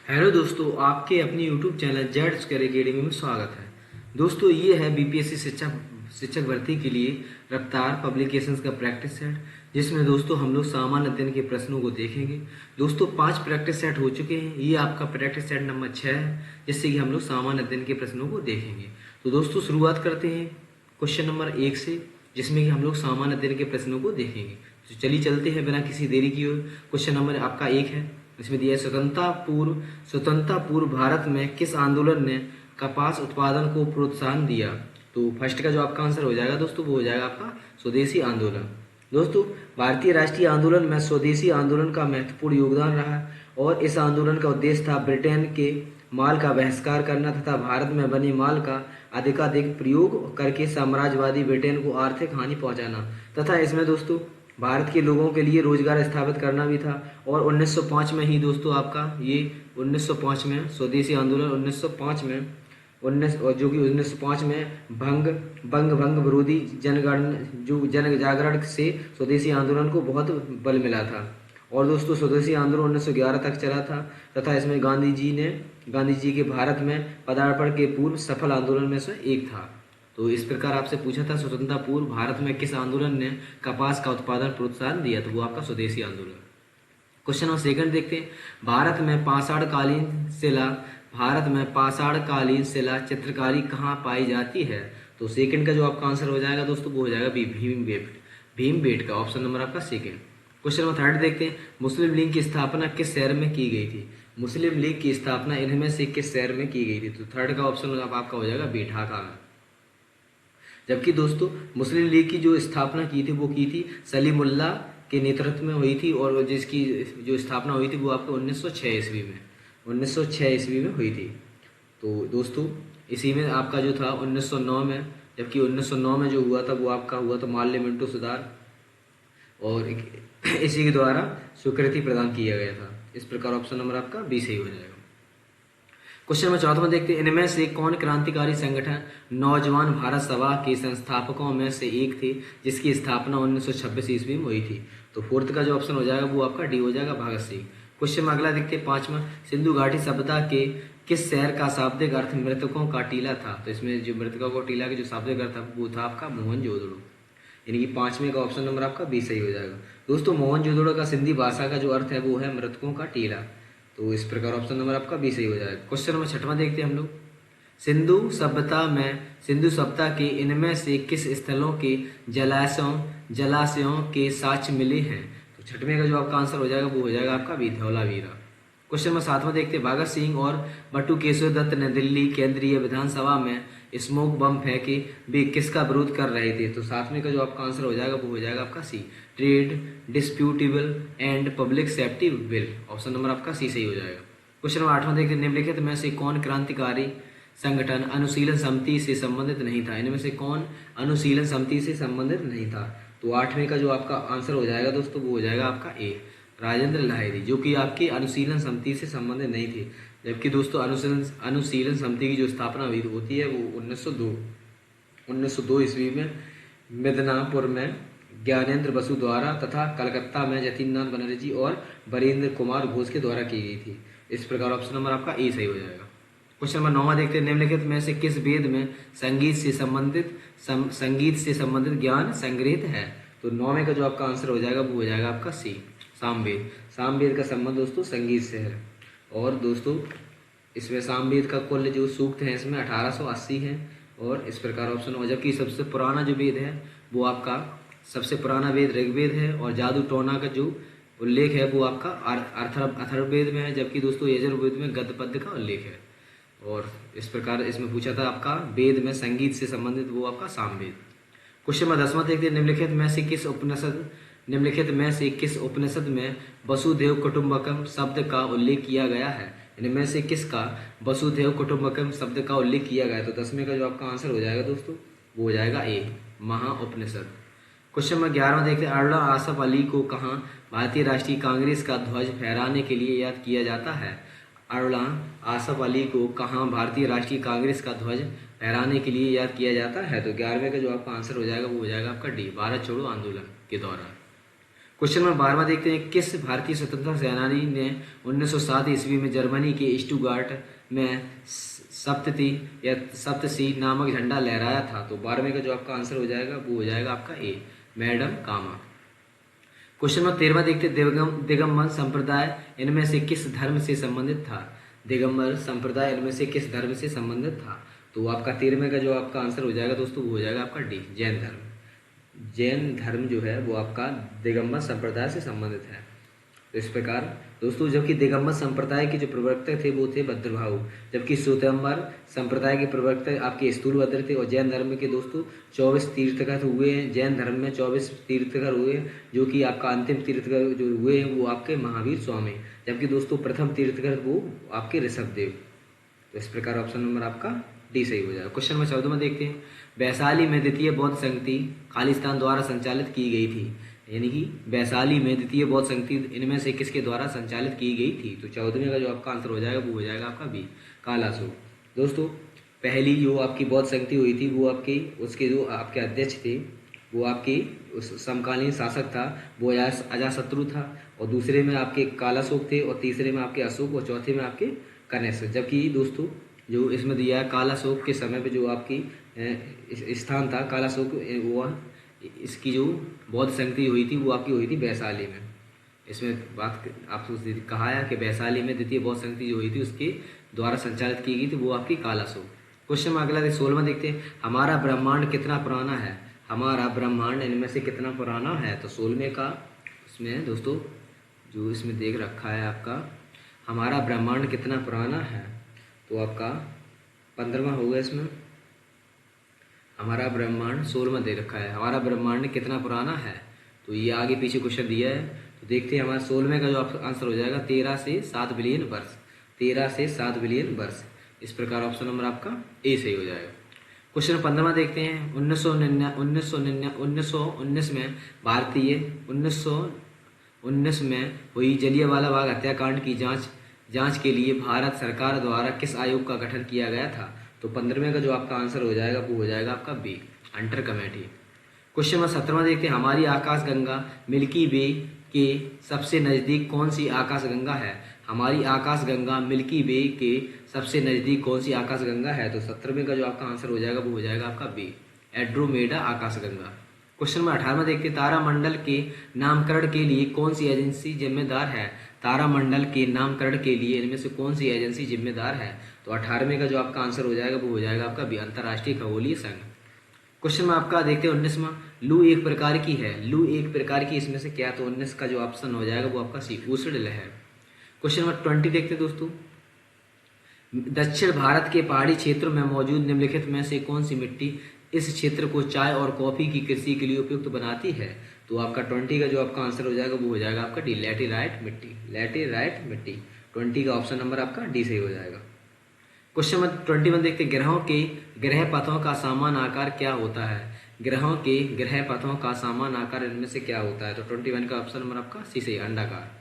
Hello दोस्तों, आपके अपने YouTube channel Z square academy में स्वागत है। दोस्तों, ये है बीपीएससी शिक्षक भर्ती के लिए रफ्तार पब्लिकेशंस का प्रैक्टिस सेट, जिसमें दोस्तों हम लोग सामान्य अध्ययन के प्रश्नों को देखेंगे। दोस्तों 5 प्रैक्टिस सेट हो चुके हैं, ये आपका प्रैक्टिस सेट नंबर 6 है, जिससे कि हम लोग सामान्य अध्ययन के प्रश्नों को देखेंगे। तो दोस्तों शुरुआत करते हैं क्वेश्चन नंबर 1 से, जिसमें कि हम लोग सामान्य अध्ययन के प्रश्नों को देखेंगे। तो चलिए चलते हैं बिना किसी देरी की ओर। क्वेश्चन नंबर आपका 1 है, इसमें दिया है स्वतंत्रता पूर्व भारत में किस आंदोलन ने कपास उत्पादन को प्रोत्साहन दिया। तो फर्स्ट का जो आपका आंसर हो जाएगा दोस्तों, वो हो जाएगा आपका स्वदेशी आंदोलन। दोस्तों, भारतीय राष्ट्रीय आंदोलन में स्वदेशी आंदोलन का महत्वपूर्ण योगदान रहा और इस आंदोलन का उद्देश्य था ब्रिटेन के माल का बहिष्कार करना तथा भारत में बने माल का अधिकाधिक प्रयोग करके साम्राज्यवादी ब्रिटेन को आर्थिक हानि पहुंचाना तथा इसमें दोस्तों भारत के लोगों के लिए रोजगार स्थापित करना भी था। और 1905 में ही दोस्तों आपका ये 1905 में स्वदेशी आंदोलन 1905 में 1905 में भंग विरोधी जन जागरण से स्वदेशी आंदोलन को बहुत बल मिला था। और दोस्तों स्वदेशी आंदोलन 1911 तक चला था तथा इसमें गांधी जी के भारत में पदार्पण के पूर्व सफल आंदोलन में से एक था। तो इस प्रकार आपसे पूछा था स्वतंत्रता पूर्व भारत में किस आंदोलन ने कपास का उत्पादन प्रोत्साहन दिया, तो वो आपका स्वदेशी आंदोलन। क्वेश्चन नंबर सेकंड देखते हैं, भारत में पाषाणकालीन शिला चित्रकारी कहाँ पाई जाती है। तो सेकंड का जो आपका आंसर हो जाएगा दोस्तों, वो हो जाएगा भीमबेटका, ऑप्शन नंबर आपका सेकंड। क्वेश्चन नंबर थर्ड देखते हैं, मुस्लिम लीग की स्थापना किस शहर में की गई थी। मुस्लिम लीग की स्थापना इनमें से किस शहर में की गई थी। तो थर्ड का ऑप्शन आपका हो जाएगा ढाका में। जबकि दोस्तों मुस्लिम लीग की जो स्थापना की थी वो की थी सलीमुल्लाह के नेतृत्व में हुई थी और जिसकी जो स्थापना हुई थी वो आपको 1906 ईस्वी में हुई थी। तो दोस्तों इसी में आपका जो था 1909 में, जबकि 1909 में जो हुआ था वो आपका हुआ था माल्य मिंटो सुधार और इसी के द्वारा स्वीकृति प्रदान किया गया था। इस प्रकार ऑप्शन नंबर आपका बी सही हो जाएगा। क्वेश्चन नंबर चौथा में देखते हैं, इनमें से कौन क्रांतिकारी संगठन नौजवान भारत सभा के संस्थापकों में से एक थे जिसकी स्थापना 1926 ईस्वी में हुई थी। तो फोर्थ का जो ऑप्शन हो जाएगा वो आपका डी हो जाएगा, भगत सिंह। क्वेश्चन में अगला देखते हैं पांचवा, सिंधु घाटी सभ्यता के किस शहर का शाब्दिक अर्थ मृतकों का टीला था। तो इसमें जो मृतकों का टीला के जो शाब्दिक अर्थ था वो था आपका मोहनजोदड़ो, यानी कि पांचवें का ऑप्शन नंबर आपका बी सही हो जाएगा। दोस्तों मोहनजोदड़ो का सिंधी भाषा का जो अर्थ है वो है मृतकों का टीला। तो इस प्रकार ऑप्शन नंबर आपका बी सही हो जाएगा। क्वेश्चन नंबर छठवां देखते हैं हम लोग, सिंधु सभ्यता के इनमें से किस स्थलों के जलाशयों के साक्ष्य मिले हैं। तो छठवें का जो आपका आंसर हो जाएगा वो हो जाएगा आपका बी धौलावीरा। क्वेश्चन नंबर सातवां देखते हैं, भगत सिंह और बटुकेश्वर दत्त ने दिल्ली केंद्रीय विधानसभा में स्मोक बम फेंके भी किसका विरोध कर रहे थे। तो सातवें का जो आपका आंसर हो जाएगा वो हो जाएगा आपका C, trade disputable and public safety bill, option number आपका सी सही हो जाएगा। क्वेश्चन नंबर आठवां देखते हैं, निम्नलिखित में से कौन क्रांतिकारी संगठन अनुशीलन समिति से संबंधित नहीं था। इनमें से कौन अनुशीलन समिति से संबंधित नहीं था। तो आठवें का जो आपका आंसर हो जाएगा दोस्तों वो हो जाएगा आपका ए, राजेंद्र लाहिड़ी, जो कि आपकी अनुशीलन समिति से संबंधित नहीं थी। जबकि दोस्तों अनुशीलन समिति की जो स्थापना हुई होती है वो 1902 ईस्वी में मिदनापुर में ज्ञानेंद्र बसु द्वारा तथा कलकत्ता में जतीन्द्रनाथ बनर्जी और वरेंद्र कुमार घोष के द्वारा की गई थी। इस प्रकार ऑप्शन नंबर आपका ए सही हो जाएगा। क्वेश्चन नंबर 9 देखते हैं, निम्नलिखित में से किस वेद में संगीत से संबंधित ज्ञान संग्रहित है। तो 9वें का जो आपका आंसर हो जाएगा वो हो जाएगा आपका सी, सामवेद का संबंध दोस्तों संगीत से है। और दोस्तों इसमें सामवेद का कुल जो सूक्त है इसमें 1880 है। और इस प्रकार ऑप्शन हो, जबकि सबसे पुराना जो वेद है वो आपका सबसे पुराना वेद ऋग्वेद है और जादू टोना का जो उल्लेख है वो आपका अथर्ववेद में है। जबकि दोस्तों यजुर्वेद में गद्य पद्य का उल्लेख है। और इस प्रकार इसमें पूछा था आपका वेद में संगीत से संबंधित वो आपका सामवेद। क्वेश्चन नंबर 10वां देखते हैं, निम्नलिखित में से किस उपनिषद में वसुधैव कुटुंबकम शब्द का उल्लेख किया गया है। इनमें से किसका वसुधैव कुटुंबकम शब्द का उल्लेख किया गया है। तो 10वें का जो आपका आंसर हो जाएगा दोस्तों वो हो जाएगा ए, महाउपनिषद। क्वेश्चन नंबर 11वां देखते हैं, अल्लाह आसफ अली को कहाँ भारतीय राष्ट्रीय कांग्रेस का ध्वज फहराने के लिए याद किया जाता है। अल्लाह आसफ अली को कहाँ भारतीय राष्ट्रीय कांग्रेस का ध्वज फहराने के लिए याद किया जाता है। तो 11वें का जो आपका आंसर हो जाएगा वो हो जाएगा आपका डी, भारत छोड़ो आंदोलन के दौरान। क्वेश्चन नंबर 12वां देखते हैं, किस भारतीय स्वतंत्रता सेनानी ने 1907 ईस्वी में जर्मनी के स्टुटगार्ट में सप्तती या सप्तसी नामक झंडा लहराया था? तो 12वें का जो आपका आंसर हो जाएगा वो हो जाएगा आपका ए, मैडम कामा। क्वेश्चन नंबर 13वां देखते हैं, दिगंबर संप्रदाय इनमें से किस धर्म से संबंधित था? दिगंबर संप्रदाय इनमें से किस धर्म से संबंधित था? तो आपका 13वें का जो आपका आंसर हो जाएगा दोस्तों वो हो जाएगा आपका डी, जैन धर्म। जैन धर्म जो है वो आपका दिगंबर संप्रदाय से संबंधित है। तो इस प्रकार दोस्तों, जबकि दिगंबर संप्रदाय के जो प्रवर्तक थे वो थे भद्रभाऊ, जबकि श्वेतांबर संप्रदाय के प्रवर्तक आपके स्थूलभद्र थे। और जैन धर्म के दोस्तों 24 तीर्थकर हुए हैं। जैन धर्म में 24 तीर्थकर हुए हैं, जो कि आपका अंतिम तीर्थकर जो हुए हैं वो आपके महावीर स्वामी, जबकि दोस्तों प्रथम तीर्थकर वो आपके ऋषभदेव। तो इस प्रकार ऑप्शन नंबर आपका डी सही हो जाएगा। क्वेश्चन नंबर 14 में देखते हैं, वैशाली में द्वितीय बौद्ध संगति खालिस्तान द्वारा संचालित की गई थी। यानी कि वैशाली में द्वितीय बौद्ध संगति इनमें से किसके द्वारा संचालित की गई थी? तो 14वें का जो आपका आंसर हो जाएगा वो हो जाएगा आपका बी, कालासो। दोस्तों पहली जो आपकी बौद्ध संगति हुई थी वो आपकी उसके जो आपके अध्यक्ष थे वो आपके उस समकालीन शासक था वो अजातशत्रु था, और दूसरे में आपके कालाशोक थे, और तीसरे में आपके अशोक, और चौथे में आपके कनिष्क। जबकि दोस्तों जो इसमें दिया है कालाशोक के समय पे जो आपकी स्थान था कालाशोक, वह इसकी जो बौद्ध संगति हुई थी वो आपकी हुई थी वैशाली में। इसमें बात आपको कहा है कि वैशाली में द्वितीय बौद्ध संगति जो हुई थी उसके द्वारा संचालित की गई थी वो आपकी कालाशोक। क्वेश्चन में अगला 16वां देखते हैं, हमारा ब्रह्मांड कितना पुराना है? हमारा ब्रह्मांड इनमें से कितना पुराना है? तो 16वें का इसमें दोस्तों जो इसमें देख रखा है आपका, हमारा ब्रह्मांड कितना पुराना है, तो आपका 15वां होगा। इसमें हमारा ब्रह्मांड 16वां दे रखा है, हमारा ब्रह्मांड कितना पुराना है, तो ये आगे पीछे क्वेश्चन दिया है। तो देखते हैं हमारा 16वें का जो आंसर हो जाएगा 13 से 7 बिलियन वर्ष, 13 से 7 बिलियन वर्ष। इस प्रकार ऑप्शन नंबर आपका ए सही हो जाएगा। क्वेश्चन 15वां देखते हैं, 1919 में भारतीय 1919 में हुई जलियांवाला बाग हत्याकांड की जांच के लिए भारत सरकार द्वारा किस आयोग का गठन किया गया था? तो 15वें का जो आपका आंसर हो जाएगा वो हो जाएगा आपका B, hunter committee. Question number 17वां देखते हैं, हमारी आकाशगंगा मिल्की वे के सबसे नज़दीक कौन सी आकाशगंगा है? हमारी आकाशगंगा मिल्की वे के सबसे नज़दीक कौन सी आकाशगंगा है? तो 17वें का जो आपका आंसर हो जाएगा वो हो जाएगा आपका बी, एंड्रोमेडा आकाशगंगा। क्वेश्चन नंबर 18वां देखते हैं, तारामंडल के नामकरण के लिए कौन सी एजेंसी जिम्मेदार है? तारामंडल के नामकरण के लिए इनमें से कौन सी एजेंसी जिम्मेदार है? तो 18वें का जो आपका आंसर हो जाएगा वो हो जाएगा आपका बी, अंतर्राष्ट्रीय खगोलीय संघ। क्वेश्चन में आपका देखते हैं 19वां, लू एक प्रकार की है, लू एक प्रकार की इसमें से क्या? तो 19 का जो ऑप्शन हो जाएगा वो आपका सी, उष्ण लहर। क्वेश्चन नंबर 20 देखते हैं दोस्तों, दक्षिण भारत के पहाड़ी क्षेत्रों में मौजूद निम्नलिखित में से कौन सी मिट्टी इस क्षेत्र को चाय और कॉफी की कृषि के लिए उपयुक्त बनाती है? तो आपका 20 का जो आपका आंसर हो जाएगा वो हो जाएगा आपका डी, लैटेराइट मिट्टी, लैटेराइट मिट्टी। 20 का ऑप्शन नंबर आपका डी सही हो जाएगा। क्वेश्चन नंबर 21 देखते हैं, ग्रहों के ग्रह पथों का समान आकार क्या होता है? ग्रहों के ग्रह पथों का समान आकार इनमें से क्या होता है? तो 21 का ऑप्शन नंबर आपका सी सही, अंडाकार।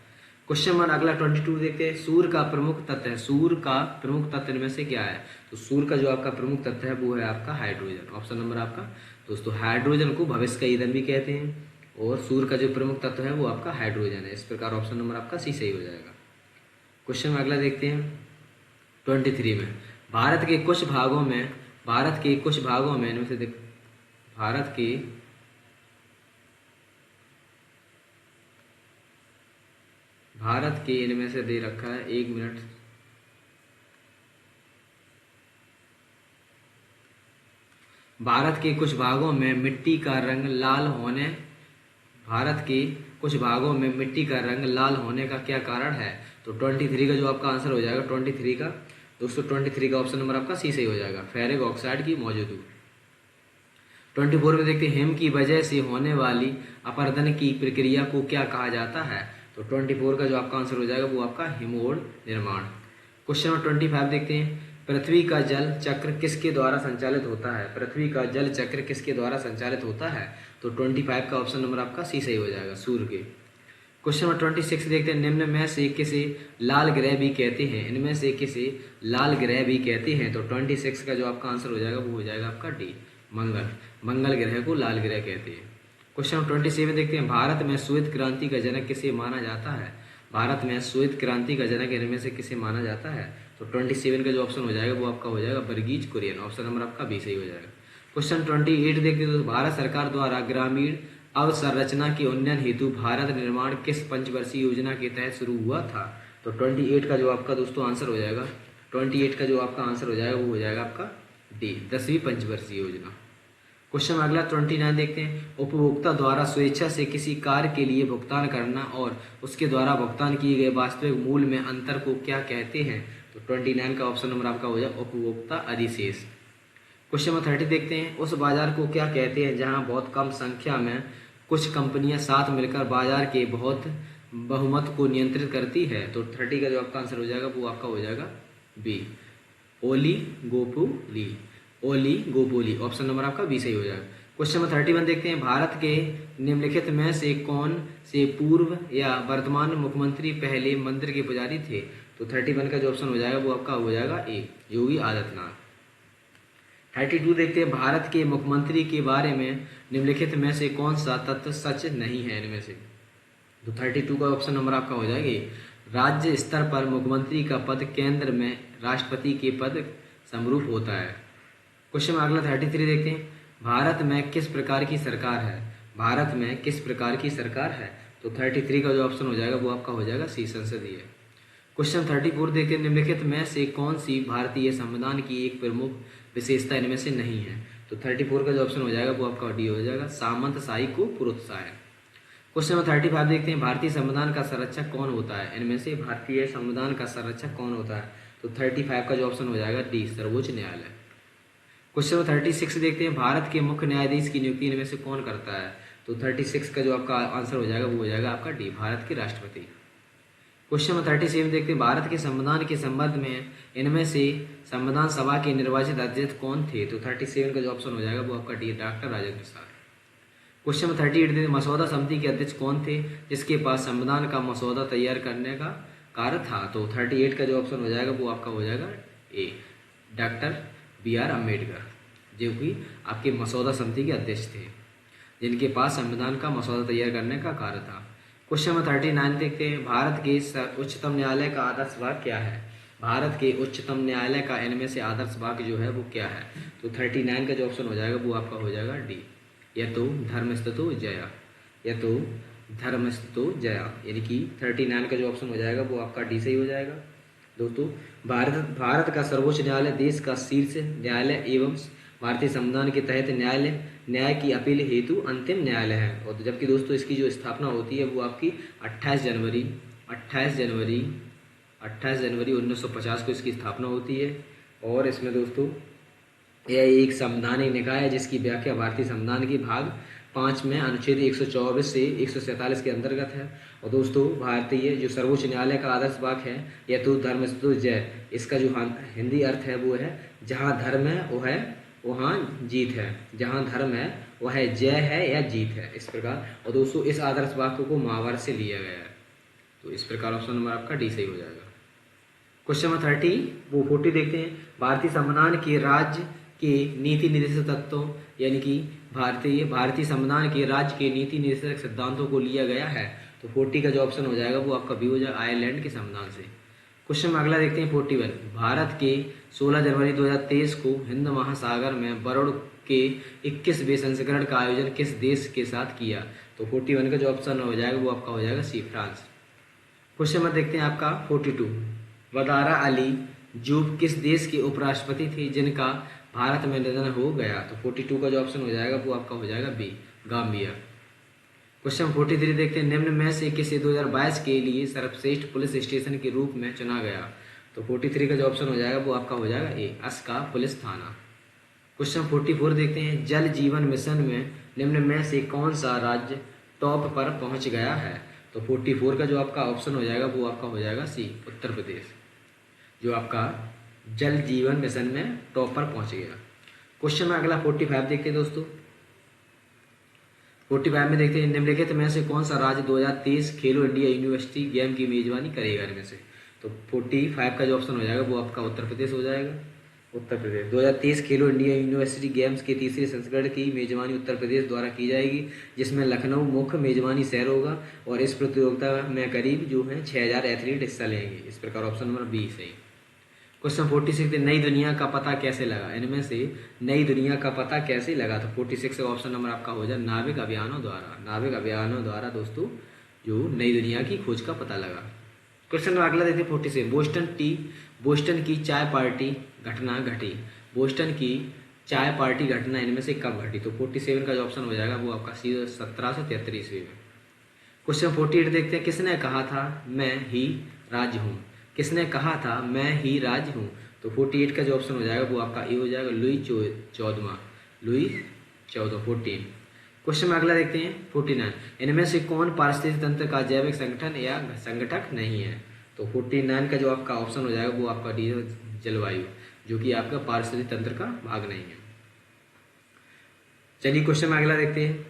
क्वेश्चन नंबर अगला 22 देखते हैं, सूर्य का प्रमुख तत्व है, सूर्य का प्रमुख तत्व इनमें से क्या है? तो सूर्य का जो आपका प्रमुख तत्व है वो है आपका हाइड्रोजन। ऑप्शन नंबर आपका दोस्तों, हाइड्रोजन को भविष्य का ईंधन भी कहते हैं, और सूर्य का जो प्रमुख तत्व है वो आपका हाइड्रोजन है। इस प्रकार ऑप्शन नंबर आपका सी सही हो जाएगा। क्वेश्चन में अगला देखते हैं 23 में, भारत के कुछ भागों में इनमें से भारत के इनमें से दे रखा है, 1 मिनट, भारत के कुछ भागों में मिट्टी का रंग लाल होने, भारत के कुछ भागों में मिट्टी का रंग लाल होने का क्या कारण है? तो 23 का जो आपका आंसर हो जाएगा 23 का दोस्तों, 23 का ऑप्शन नंबर आपका सी सही हो जाएगा, फेरिक ऑक्साइड की मौजूदगी। 24 में देखते हैं, हिम की वजह से होने वाली अपरदन की प्रक्रिया को क्या कहा जाता है? तो 24 का जो आपका आंसर हो जाएगा वो आपका हिमोड़ निर्माण। क्वेश्चन नंबर 25 देखते हैं, पृथ्वी का जल चक्र किसके द्वारा संचालित होता है? पृथ्वी का जल चक्र किसके द्वारा संचालित होता है? तो 25 का ऑप्शन नंबर आपका सी सही हो जाएगा, सूर्य के। क्वेश्चन नंबर 26 देखते हैं, निम्न में से किसे लाल ग्रह भी कहते हैं? इनमें से किसे लाल ग्रह भी कहते हैं? तो 26 का जो आपका आंसर हो जाएगा वो हो जाएगा आपका डी, मंगल। मंगल ग्रह को लाल ग्रह कहते हैं। क्वेश्चन नंबर 27 देखते हैं, भारत में श्वेत क्रांति का जनक किसे माना जाता है? भारत में श्वेत क्रांति का जनक इनमें से किसे माना जाता है? तो 27 का जो ऑप्शन हो जाएगा वो आपका हो जाएगा वर्गीज कुरियन। ऑप्शन नंबर आपका बी सही हो जाएगा। क्वेश्चन 28 देखते हैं, तो भारत सरकार द्वारा ग्रामीण अवसंरचना के उन्नयन हेतु भारत निर्माण किस पंचवर्षीय योजना के तहत शुरू हुआ था? तो 28 का जो आपका दोस्तों आंसर हो जाएगा, 28 का जो आपका आंसर हो जाएगा वो हो जाएगा आपका डी, 10वीं पंचवर्षीय योजना। क्वेश्चन अगला 29 देखते हैं, उपभोक्ता द्वारा स्वेच्छा से किसी कार्य के लिए भुगतान करना और उसके द्वारा भुगतान किए गए वास्तविक मूल्य में अंतर को क्या कहते हैं? तो 29 का ऑप्शन नंबर आपका हो जाए उपभोक्ता अधिशेष। क्वेश्चन नंबर 30 देखते हैं, उस बाजार को क्या कहते हैं जहां बहुत कम संख्या में कुछ कंपनियां साथ मिलकर बाजार के बहुत बहुमत को नियंत्रित करती है? तो 30 का जो आपका आंसर हो जाएगा वो आपका हो जाएगा B, oligopoly. Oligopoly, option number आपका बी सही हो जाएगा। क्वेश्चन नंबर 31 देखते हैं, भारत के निम्नलिखित में से कौन से पूर्व या वर्तमान मुख्यमंत्री पहले मंदिर के पुजारी थे? तो 31 का जो ऑप्शन हो जाएगा वो आपका हो जाएगा ए, योगी आदित्यनाथ। 32 देखते हैं, भारत के मुख्यमंत्री के बारे में निम्नलिखित में से कौन सा तथ्य सच नहीं है इनमें से? तो 32 का ऑप्शन नंबर आपका हो जाएगा, राज्य स्तर पर मुख्यमंत्री का पद केंद्र में राष्ट्रपति के पद समरूप होता है। क्वेश्चन अगला 33 देखते हैं, भारत में किस प्रकार की सरकार है? भारत में किस प्रकार की सरकार है? तो 33 का जो ऑप्शन हो जाएगा वो आपका हो जाएगा सी, संसदीय। क्वेश्चन 34 देखते हैं, निम्नलिखित में से कौन सी भारतीय संविधान की एक प्रमुख विशेषता इनमें से नहीं है? तो 34 का जो ऑप्शन हो जाएगा वो आपका डी हो जाएगा, सामंतशाही को प्रोत्साहन। क्वेश्चन नंबर 35 देखते हैं, भारतीय संविधान का संरक्षक कौन होता है? इनमें से भारतीय संविधान का संरक्षक कौन होता है? तो 35 का जो ऑप्शन हो जाएगा डी, सर्वोच्च न्यायालय। क्वेश्चन नंबर 36 देखते हैं, भारत के मुख्य न्यायाधीश की नियुक्ति इनमें से कौन करता है? तो 36 का जो आपका आंसर हो जाएगा वो हो जाएगा आपका डी, भारत के राष्ट्रपति। क्वेश्चन नंबर 37 देखते हैं, भारत के संविधान के संबंध में इनमें से संविधान सभा के निर्वाचित अध्यक्ष कौन थे? तो 37 का जो ऑप्शन हो जाएगा वो आपका D, doctor Rajendra Prasad. Question number 38 देखते हैं, मसौदा समिति के अध्यक्ष कौन थे जिसके पास संविधान का मसौदा तैयार करने का कार्य था? तो 38 का जो ऑप्शन हो जाएगा वो आपका हो जाएगा ए, डॉक्टर B.R. अम्बेडकर, जो कि आपके मसौदा समिति के अध्यक्ष थे जिनके पास संविधान का मसौदा तैयार करने का कार्य था। क्वेश्चन नंबर 39 देखते हैं, भारत के उच्चतम न्यायालय का आदर्श भाग क्या है? भारत के उच्चतम न्यायालय का इनमें से आदर्श भाग जो है वो क्या है? तो 39 का जो ऑप्शन हो जाएगा वो आपका हो जाएगा डी, यतो धर्मस्ततो जया, यतो धर्मस्ततो जया, यानी कि 39 का जो ऑप्शन हो जाएगा वो आपका डी सही हो जाएगा। दोस्तों, भारत का सर्वोच्च न्यायालय देश का शीर्ष न्यायालय एवं भारतीय संविधान के तहत न्याय की अपील हेतु अंतिम न्यायालय है। और जबकि दोस्तों इसकी जो स्थापना होती है वो आपकी 28 जनवरी 1950 को इसकी स्थापना होती है। और इसमें दोस्तों यह एक संवैधानिक निकाय है जिसकी व्याख्या भारतीय संविधान के भाग 5 में अनुच्छेद 124 से 147 के अंतर्गत है। और दोस्तों, भारतीय जो सर्वोच्च न्यायालय का आदर्श वाक्य है, यतो धर्मस्ततो जय, इसका जो हिंदी अर्थ है वो है, जहाँ धर्म है वो है वहाँ जीत है, जहाँ धर्म है वह जय है या जीत है, इस प्रकार। और दोस्तों इस आदर्श वाक्य को महाभारत से लिया गया है। तो इस प्रकार ऑप्शन नंबर आपका डी सही हो जाएगा। क्वेश्चन नंबर 40 देखते हैं, भारतीय संविधान के राज्य के नीति निर्देशक तत्वों यानी कि भारतीय संविधान के राज्य के नीति निर्देशक सिद्धांतों को लिया गया है। तो 40 का जो ऑप्शन हो जाएगा वो आपका बी हो जाएगा, आयरलैंड के संविधान से। क्वेश्चन में अगला देखते हैं 41, भारत के 16 जनवरी 2023 को हिंद महासागर में बरोड़ के 21वें संस्करण का आयोजन किस देश के साथ किया? तो 41 का जो ऑप्शन हो जाएगा वो आपका हो जाएगा सी, फ्रांस। क्वेश्चन में देखते हैं आपका 42, वदारा अली जूब किस देश के उपराष्ट्रपति थे जिनका भारत में निधन हो गया? तो 42 का जो ऑप्शन हो जाएगा वो आपका हो जाएगा बी, गाम्बिया। क्वेश्चन 43 देखते हैं, निम्न में से किसे 2022 के लिए सर्वश्रेष्ठ पुलिस स्टेशन के रूप में चुना गया? तो 43 का जो ऑप्शन हो जाएगा वो आपका हो जाएगा ए, अस्का पुलिस थाना। क्वेश्चन 44 देखते हैं, जल जीवन मिशन में निम्न में से कौन सा राज्य टॉप पर पहुंच गया है? तो 44 का जो आपका ऑप्शन हो जाएगा वो आपका हो जाएगा सी, उत्तर प्रदेश, जो आपका जल जीवन मिशन में टॉप पर पहुंच गया। क्वेश्चन में अगला 45 देखते हैं दोस्तों। 45 में देखते हैं, निम्नलिखित में से कौन सा राज्य 2023 खेलो इंडिया यूनिवर्सिटी गेम की मेजबानी करेगा इनमें से? तो 45 का जो ऑप्शन हो जाएगा वो आपका उत्तर प्रदेश हो जाएगा। उत्तर प्रदेश। 2023 खेलो इंडिया यूनिवर्सिटी गेम्स के तीसरे संस्करण की मेजबानी उत्तर प्रदेश द्वारा की जाएगी, जिसमें लखनऊ मुख्य मेजबानी शहर होगा और इस प्रतियोगिता में करीब जो है 6000 एथलीट हिस्सा लेंगे। इस प्रकार ऑप्शन नंबर बी सही। क्वेश्चन 46, नई दुनिया का पता कैसे लगा? इनमें से नई दुनिया का पता कैसे लगा? तो 46 का ऑप्शन नंबर आपका हो जाए नाविक अभियानों द्वारा। नाविक अभियानों द्वारा दोस्तों जो नई दुनिया की खोज का पता लगा। क्वेश्चन अगला देखते हैं 47, बोस्टन की चाय पार्टी घटना घटी। बोस्टन की चाय पार्टी घटना इनमें से कब घटी? तो 47 का जो ऑप्शन हो जाएगा वो आपका 1773 ईस्वी में। क्वेश्चन 48 देखते हैं, किसने कहा था मैं ही राज्य हूँ? किसने कहा था मैं ही राज्य हूँ? तो 48 का जो ऑप्शन हो जाएगा वो आपका ए हो जाएगा लुई 14। 14। क्वेश्चन में अगला देखते हैं 49, इनमें से कौन पारिस्थितिक तंत्र का जैविक संगठन या संगठक नहीं है? तो 49 का जो आपका ऑप्शन हो जाएगा वो आपका डी जलवायु, जो कि आपका पारिस्थितिक तंत्र का भाग नहीं है। चलिए क्वेश्चन में अगला देखते हैं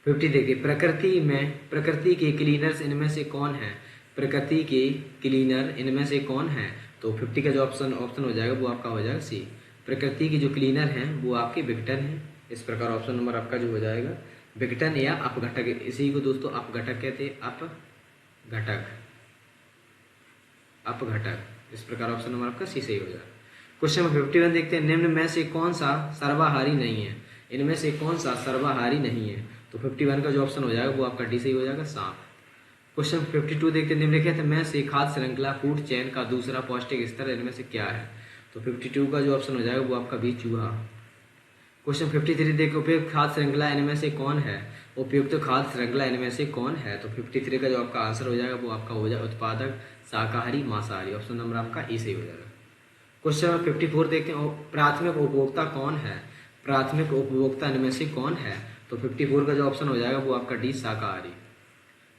50 देखिए, प्रकृति के क्लीनर्स इनमें से कौन है? प्रकृति के क्लीनर इनमें से कौन है? तो 50 का जो ऑप्शन हो जाएगा वो आपका हो जाएगा सी। प्रकृति के जो क्लीनर हैं वो आपके विघटन हैं। इस प्रकार ऑप्शन नंबर आपका जो हो जाएगा विघटन या अपघटक, इसी को दोस्तों अपघटक कहते हैं। अपघटक। इस प्रकार ऑप्शन नंबर आपका सी सही हो जाएगा। क्वेश्चन नंबर 51 देखते हैं, निम्न में से कौन सा सर्वाहारी नहीं है? इनमें से कौन सा सर्वाहारी नहीं है? तो 51 का जो ऑप्शन हो जाएगा वो आपका डी सही हो जाएगा सांप। क्वेश्चन 52 देखते हैं, निम्नलिखित में से खाद्य श्रृंखला फूड चेन का दूसरा पौष्टिक स्तर इनमें से क्या है? तो 52 का जो ऑप्शन हो जाएगा वो आपका बी चूहा। क्वेश्चन 53 देखिए, उपयुक्त खाद्य श्रृंखला इनमें से कौन है? उपयुक्त खाद्य श्रृंखला इनमें से कौन है? तो 53 का जो आपका आंसर हो जाएगा वो आपका हो जाएगा उत्पादक, शाकाहारी, मांसाहारी। ऑप्शन नंबर आपका ई सही हो जाएगा। क्वेश्चन नंबर 54 देखते हैं, प्राथमिक उपभोक्ता कौन है? प्राथमिक उपभोक्ता इनमें से कौन है? तो 54 का जो ऑप्शन हो जाएगा वो आपका डी शाकाहारी।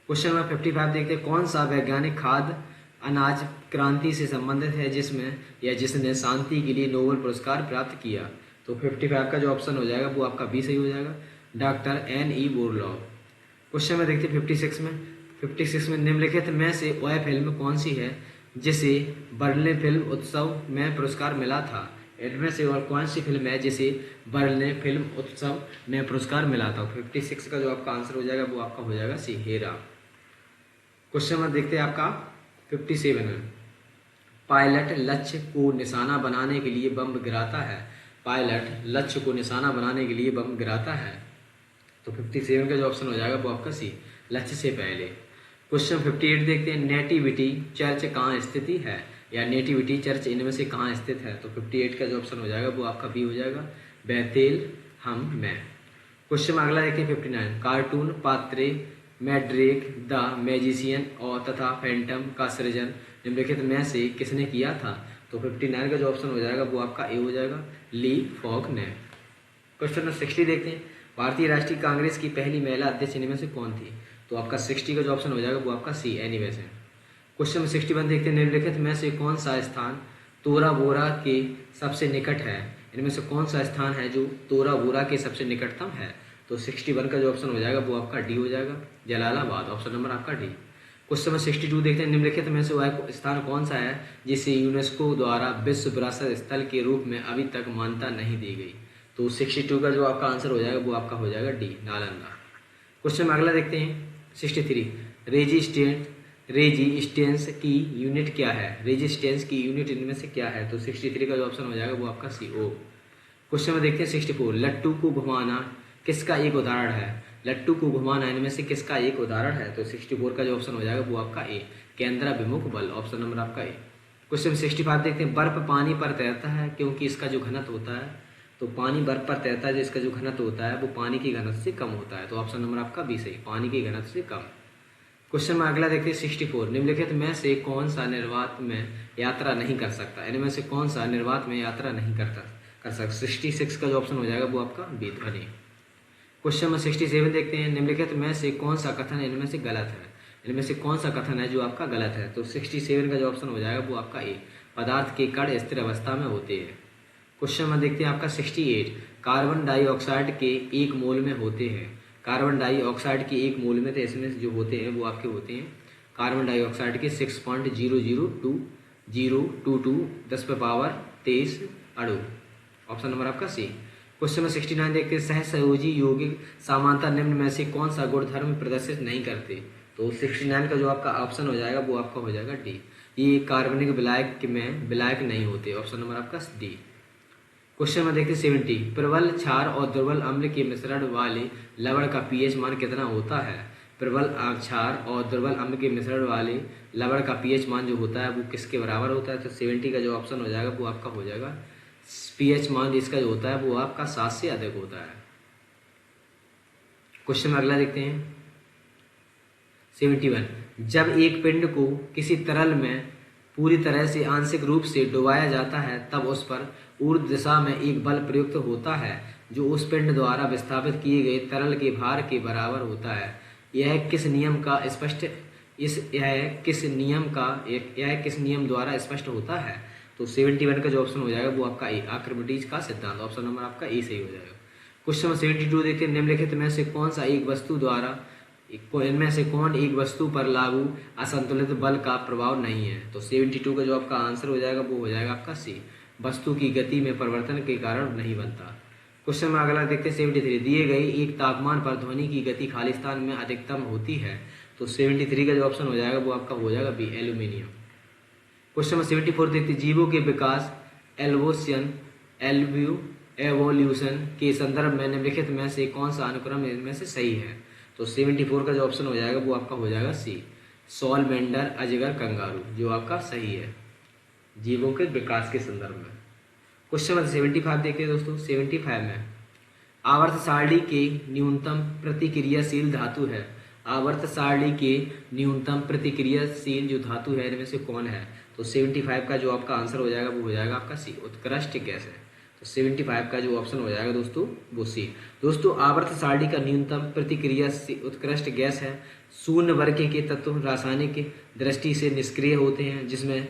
क्वेश्चन नंबर 55 देखते हैं, कौन सा वैज्ञानिक खाद्य अनाज क्रांति से संबंधित है जिसमें या जिसने शांति के लिए नोबेल पुरस्कार प्राप्त किया? तो 55 का जो ऑप्शन हो जाएगा वो आपका बी सही हो जाएगा, डॉक्टर N.E. बोरलॉग। क्वेश्चन में देखते हैं 56 में निम्नलिखित में से वह फिल्म कौन सी है जिसे बर्लिन फिल्म उत्सव में पुरस्कार मिला था? इनमें से और कौन सी फिल्म है जिसे बर्लिन फिल्म उत्सव में पुरस्कार मिला था? 56 का जो आपका आंसर हो जाएगा वो आपका हो जाएगा सी हेरा। क्वेश्चन में देखते हैं आपका 57 में, पायलट लक्ष्य को निशाना बनाने के लिए बम गिराता है। पायलट लक्ष्य को निशाना बनाने के लिए बम गिराता है। तो 57 का जो ऑप्शन हो जाएगा वो आपका सी, लक्ष्य से पहले। क्वेश्चन 58 देखते हैं, नेटिविटी चर्च कहाँ स्थित है या नेटिविटी चर्च इनमें से कहाँ स्थित है? तो 58 का जो ऑप्शन हो जाएगा वो आपका बी हो जाएगा, बैतेल हम में। क्वेश्चन अगला देखते हैं 59, कार्टून पात्रे मैड्रिक द मैजिशियन और तथा फैंटम का सृजन निम्नलिखित में से किसने किया था? तो 59 का जो ऑप्शन हो जाएगा वो आपका ए हो जाएगा, ली फॉक ने। क्वेश्चन नंबर 60 देखते हैं, भारतीय राष्ट्रीय कांग्रेस की पहली महिला अध्यक्ष इनमें से कौन थी? तो आपका 60 का जो ऑप्शन हो जाएगा वो आपका सी, एनी बेसेंट। क्वेश्चन नंबर 61 देखते हैं, निम्नलिखित में से कौन सा स्थान तोरा बोरा के सबसे निकट है? इनमें से कौन सा स्थान है जो तोरा बोरा के सबसे निकटतम है? तो 61 का जो ऑप्शन हो जाएगा वो आपका डी हो जाएगा, जलालाबाद। ऑप्शन नंबर आपका डी। क्वेश्चन नंबर 62 देखते हैं, निम्नलिखित में से वह स्थान कौन सा है जिसे यूनेस्को द्वारा विश्व विरासत स्थल के रूप में अभी तक मान्यता नहीं दी गई? तो 62 का जो आपका आंसर हो जाएगा वो आपका हो जाएगा डी, नालंदा। क्वेश्चन में अगला देखते हैं 63, रेजिस्टेंस की यूनिट क्या है? रेजिस्टेंस की यूनिट इनमें से क्या है? तो 63 का जो ऑप्शन हो जाएगा वो आपका सी, ओ। क्वेश्चन में देखते हैं 64, लट्टू को घुमाना किसका एक उदाहरण है? लट्टू को घुमाना इनमें से किसका एक उदाहरण है? तो 64 का जो ऑप्शन हो जाएगा वो आपका ए, केंद्राभिमुख बल। ऑप्शन नंबर आपका ए। क्वेश्चन 65 देखते हैं, बर्फ पानी पर तैरता है क्योंकि इसका जो घनत्व होता है, तो पानी बर्फ पर तैरता है जिसका जो घनत्व होता है वो पानी के घनत्व से कम होता है। तो ऑप्शन नंबर आपका बी सही, पानी के घनत्व से कम। क्वेश्चन में अगला देखते हैं 64, निम्नलिखित में से कौन सा निर्वात में यात्रा नहीं कर सकता? इनमें से कौन सा निर्वात में यात्रा नहीं कर सकता? 66 का जो ऑप्शन हो जाएगा वो आपका बी, ध्वनि। क्वेश्चन में 67 देखते हैं, निम्नलिखित में से कौन सा कथन इनमें से गलत है? इनमें से कौन सा कथन है जो आपका गलत है? तो 67 का जो ऑप्शन हो जाएगा वो आपका ए, पदार्थ के कण स्थिर अवस्था में होते हैं। क्वेश्चन में देखते हैं आपका 68, कार्बन डाइऑक्साइड के एक मोल में होते हैं। कार्बन डाइऑक्साइड के एक मोल में तो इसमें जो होते हैं वो आपके होते हैं कार्बन डाइऑक्साइड के 6.002 022 10⁻23 अणु। ऑप्शन नंबर आपका सी। क्वेश्चन नंबर 69 देखते हैं, सहसंयोजी यौगिक सामान्यतः निम्न में से कौन सा गुणधर्म प्रदर्शित नहीं करते। तो 69 का जो आपका ऑप्शन हो जाएगा वो आपका हो जाएगा डी। ये कार्बनिक विलायक में विलायक नहीं होते। ऑप्शन नंबर आपका डी। क्वेश्चन में देखते हैं 70, प्रबल क्षार और दुर्बल अम्ल के मिश्रण वाले लवण का पीएच मान कितना होता है। प्रबल क्षार और दुर्बल अम्ल के मिश्रण वाले लवण का पीएच मान जो होता है वो किसके बराबर होता है। तो 70 का जो ऑप्शन हो जाएगा वो आपका हो जाएगा पीएच मान इसका जो होता है वो आपका 7 से अधिक होता है। क्वेश्चन में अगला देखते हैं 71, जब एक पिंड को किसी तरल में पूरी तरह से आंशिक रूप से डुबाया जाता है तब उस पर ऊर्ध्व दिशा में एक बल प्रयुक्त होता है जो उस पिंड द्वारा विस्थापित किए गए तरल के भार के बराबर होता है। यह किस नियम द्वारा स्पष्ट होता है। तो 71 का जो ऑप्शन हो जाएगा वो आपका ए, आर्किमिडीज का सिद्धांत। ऑप्शन नंबर आपका ए सही हो जाएगा। क्वेश्चन नंबर 72 देखते हैं, निम्नलिखित में से कौन एक वस्तु पर लागू असंतुलित बल का प्रभाव नहीं है। तो 72 का जो आपका आंसर हो जाएगा वो हो जाएगा आपका सी, वस्तु की गति में परिवर्तन के कारण नहीं बनता। क्वेश्चन में अगला देखते हैं 73, दिए गए एक तापमान पर ध्वनि की गति खाली स्थान में अधिकतम होती है। तो 73 का जो ऑप्शन हो जाएगा वो आपका हो जाएगा बी, एल्यूमिनियम। क्वेश्चन नंबर 74 देखते हैं, जीवों के विकास एवोल्यूशन के संदर्भ में निम्नलिखित में से कौन सा अनुक्रम इनमें से सही है। तो 74 का जो ऑप्शन हो जाएगा वो आपका हो जाएगा सी, सॉलमेंडर, अजगर, कंगारू, जो आपका सही है जीवों के विकास के संदर्भ में। क्वेश्चन नंबर 75 देखिए दोस्तों, 75 में आवर्त सारणी के न्यूनतम प्रतिक्रियाशील धातु है। आवर्त सारणी के न्यूनतम प्रतिक्रियाशील जो धातु है इनमें से कौन है। तो 75 का जो आपका आंसर हो जाएगा वो हो जाएगा आपका सी, उत्कृष्ट गैस है। तो 75 का जो ऑप्शन हो जाएगा दोस्तों वो सी। दोस्तों आवर्त सारणी का न्यूनतम प्रतिक्रिया उत्कृष्ट गैस है। शून्य वर्ग के तत्व रासायनिक दृष्टि से निष्क्रिय होते हैं जिसमें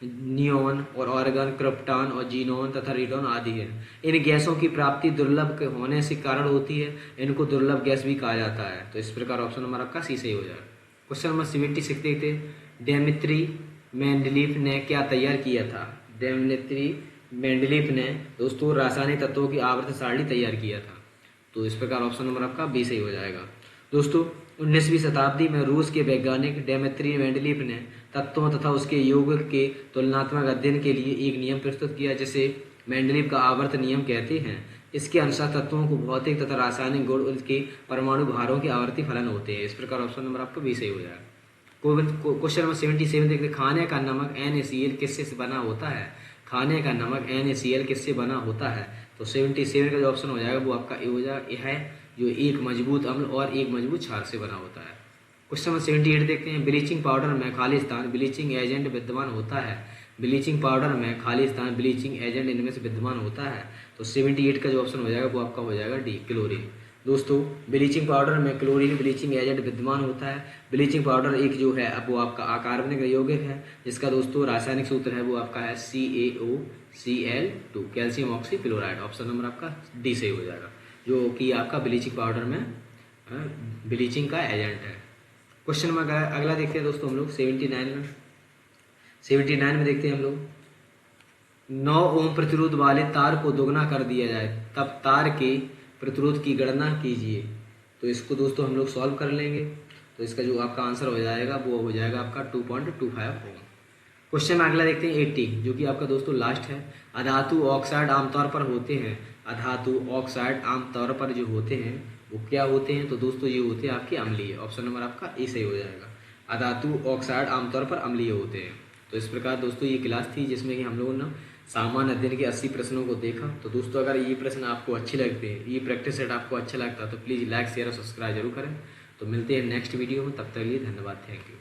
नियोन और ऑर्गन, क्रिप्टॉन और जीनोन तथा रेडॉन आदि है। इन गैसों की प्राप्ति दुर्लभ होने से कारण होती है, इनको दुर्लभ गैस भी कहा जाता है। तो इस प्रकार ऑप्शन नंबर आपका सी सही हो जाएगा। क्वेश्चन नंबर 76 देखते हैं, डेमित्री मेंडलीफ ने क्या तैयार किया था। डेमित्री मेंडलीफ ने दोस्तों रासायनिक तत्वों की आवर्त सारणी तैयार किया था। तो इस प्रकार ऑप्शन नंबर आपका बी सही हो जाएगा। दोस्तों 19वीं शताब्दी में रूस के वैज्ञानिक डेमित्री मेंडलीफ ने तत्वों तथा उसके यौगिक के तुलनात्मक अध्ययन के लिए एक नियम प्रस्तुत किया जिसे मेंडलीफ का आवर्त नियम कहते हैं। इसके अनुसार तत्वों को भौतिक तथा रासायनिक गुण उनके परमाणु भारों के आवर्ती फलन होते हैं। इस प्रकार ऑप्शन नंबर आपका बी सही हो जाएगा। क्वेश्चन नंबर 77 देखते, खाने का नमक NaCl किससे बना होता है। खाने का नमक NaCl किससे बना होता है। तो 77 का जो ऑप्शन हो जाएगा वो आपका ए हो जाएगा, यह है जो एक मजबूत अम्ल और एक मजबूत क्षार से बना होता है। क्वेश्चन नंबर 78 देखते हैं, ब्लीचिंग पाउडर में खाली स्थान ब्लीचिंग एजेंट विद्यमान होता है। ब्लीचिंग पाउडर में खाली स्थान ब्लीचिंग एजेंट इनमें से विद्यमान होता है। तो 78 का जो ऑप्शन हो जाएगा वो आपका हो जाएगा डी, क्लोरीन। दोस्तों ब्लीचिंग पाउडर में क्लोरीन ब्लीचिंग एजेंट विद्यमान होता है। ब्लीचिंग पाउडर एक जो है अब वो आपका अकार्बनिक यौगिक है जिसका दोस्तों रासायनिक सूत्र है वो आपका है CaOCl2, calcium oxychloride. Option number आपका डी सही हो जाएगा, जो कि आपका ब्लीचिंग पाउडर में ब्लीचिंग का एजेंट है। क्वेश्चन में अगला देखते हैं दोस्तों हम लोग 79 में देखते हैं हम लोग, 9 ओम प्रतिरोध वाले तार को दोगुना कर दिया जाए तब तार के प्रतिरोध की गणना कीजिए। तो इसको दोस्तों हम लोग सॉल्व कर लेंगे। तो इसका जो आपका आंसर हो जाएगा वो हो जाएगा आपका 2.25 ओम। क्वेश्चन में अगला देखते हैं 80, जो कि आपका दोस्तों लास्ट है। अधातु ऑक्साइड आमतौर पर होते हैं। अधातु ऑक्साइड आमतौर पर जो होते हैं वो क्या होते हैं। तो दोस्तों ये होते हैं आपके अम्लीय। ऑप्शन नंबर आपका ए सही हो जाएगा, अधातु ऑक्साइड आमतौर पर अम्लीय होते हैं। तो इस प्रकार दोस्तों ये क्लास थी जिसमें कि हम लोगों ने सामान्य अध्ययन के 80 प्रश्नों को देखा। तो दोस्तों अगर ये प्रश्न आपको अच्छे लगते हैं, ये प्रैक्टिस सेट आपको अच्छा लगता है तो प्लीज़ लाइक शेयर और सब्सक्राइब जरूर करें। तो मिलते हैं नेक्स्ट वीडियो में, तब तक के लिए धन्यवाद, थैंक यू।